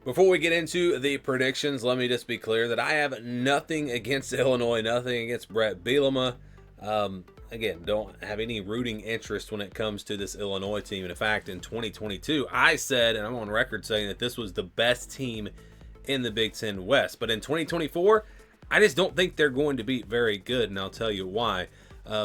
Before we get into the predictions, let me just be clear that I have nothing against Illinois, nothing against Brett Bielema. Again, don't have any rooting interest when it comes to this Illinois team. And in fact, in 2022, I said, and I'm on record saying that this was the best team in the Big Ten West. But in 2024, I just don't think they're going to be very good, and I'll tell you why.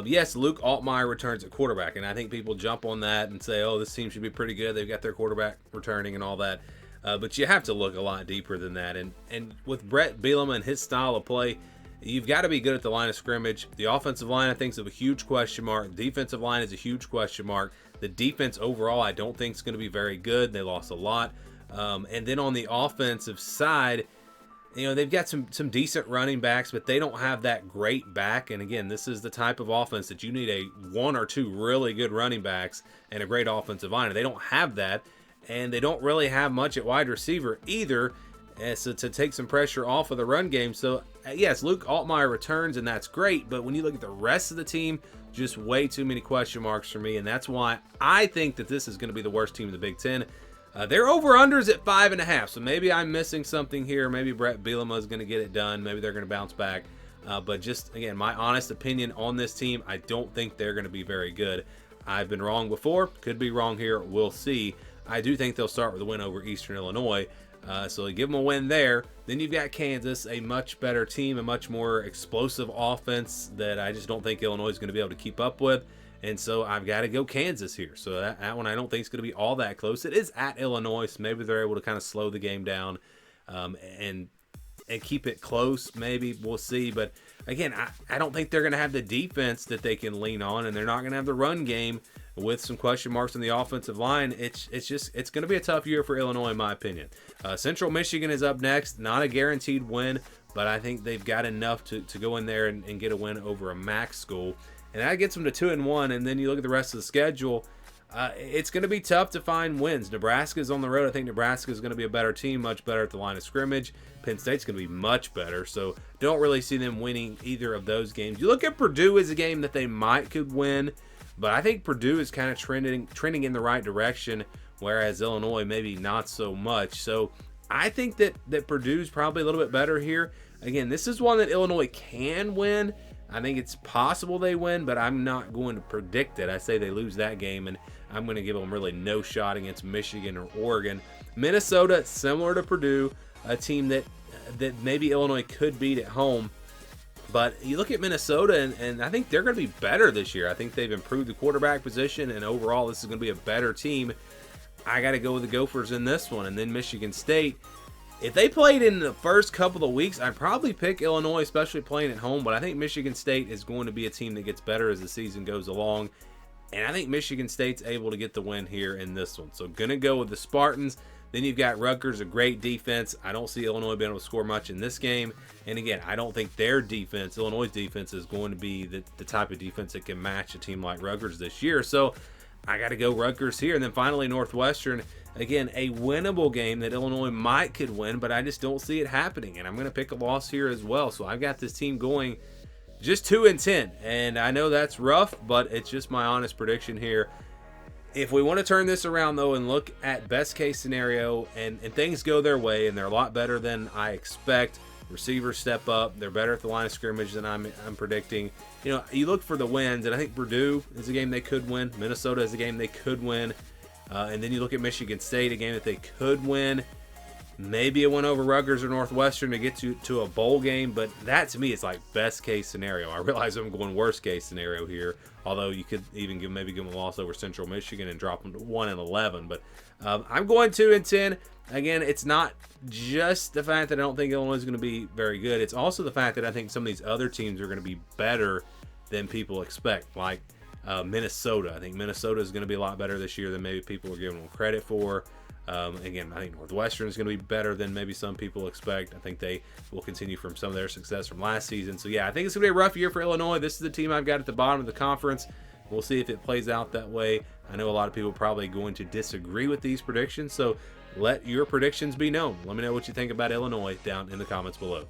Yes, Luke Altmaier returns at quarterback, and I think people jump on that and say, oh, this team should be pretty good. They've got their quarterback returning and all that. But you have to look a lot deeper than that. And with Brett Bielema and his style of play, you've got to be good at the line of scrimmage. The offensive line, I think, is a huge question mark. The defensive line is a huge question mark. The defense overall, I don't think is going to be very good. They lost a lot. And then on the offensive side, you know, they've got some decent running backs, but they don't have that great back. And again, this is the type of offense that you need a one or two really good running backs and a great offensive line. And they don't have that. And they don't really have much at wide receiver either, so to take some pressure off of the run game. So, yes, Luke Altmaier returns, and that's great. But when you look at the rest of the team, just way too many question marks for me. And that's why I think that this is going to be the worst team in the Big Ten. Their over-unders at 5.5. So maybe I'm missing something here. Maybe Brett Bielema is going to get it done. Maybe they're going to bounce back. But just, again, my honest opinion on this team, I don't think they're going to be very good. I've been wrong before. Could be wrong here. We'll see. I do think they'll start with a win over Eastern Illinois. So give them a win there. Then you've got Kansas, a much better team, a much more explosive offense that I just don't think Illinois is going to be able to keep up with. And so I've got to go Kansas here. So that one I don't think is going to be all that close. It is at Illinois, so maybe they're able to kind of slow the game down and keep it close. Maybe we'll see. But again, I don't think they're going to have the defense that they can lean on, and they're not going to have the run game with some question marks on the offensive line. It's going to be a tough year for Illinois, in my opinion. Central Michigan is up next. Not a guaranteed win, but I think they've got enough to go in there and get a win over a MAC school. And that gets them to 2-1. And then you look at the rest of the schedule. It's going to be tough to find wins. Nebraska's on the road. I think Nebraska is going to be a better team, much better at the line of scrimmage. Penn State's going to be much better. So don't really see them winning either of those games. You look at Purdue as a game that they could win. But I think Purdue is kind of trending in the right direction, whereas Illinois maybe not so much. So I think that Purdue's probably a little bit better here. Again, this is one that Illinois can win. I think it's possible they win, but I'm not going to predict it. I say they lose that game, and I'm going to give them really no shot against Michigan or Oregon. Minnesota, similar to Purdue, a team that maybe Illinois could beat at home. But you look at Minnesota, and I think they're going to be better this year. I think they've improved the quarterback position, and overall this is going to be a better team. I got to go with the Gophers in this one. And then Michigan State. If they played in the first couple of weeks, I'd probably pick Illinois, especially playing at home. But I think Michigan State is going to be a team that gets better as the season goes along. And I think Michigan State's able to get the win here in this one. So going to go with the Spartans. Then you've got Rutgers, a great defense. I don't see Illinois being able to score much in this game. And again, I don't think their defense, Illinois' defense, is going to be the type of defense that can match a team like Rutgers this year. So I got to go Rutgers here. And then finally, Northwestern. Again, a winnable game that Illinois could win, but I just don't see it happening. And I'm going to pick a loss here as well. So I've got this team going just 2-10. And I know that's rough, but it's just my honest prediction here. If we want to turn this around, though, and look at best case scenario and things go their way and they're a lot better than I expect, receivers step up, they're better at the line of scrimmage than I'm predicting. You know, you look for the wins, and I think Purdue is a game they could win. Minnesota is a game they could win. And then you look at Michigan State, a game that they could win. Maybe a win over Rutgers or Northwestern to get to a bowl game, but that to me is like best case scenario. I realize I'm going worst case scenario here, although you could even give them a loss over Central Michigan and drop them to 1-11. But I'm going 2-10. Again, it's not just the fact that I don't think Illinois is going to be very good. It's also the fact that I think some of these other teams are going to be better than people expect, like Minnesota. I think Minnesota is going to be a lot better this year than maybe people are giving them credit for. Again, I think Northwestern is going to be better than maybe some people expect. I think they will continue from some of their success from last season. So, yeah, I think it's going to be a rough year for Illinois. This is the team I've got at the bottom of the conference. We'll see if it plays out that way. I know a lot of people are probably going to disagree with these predictions, so let your predictions be known. Let me know what you think about Illinois down in the comments below.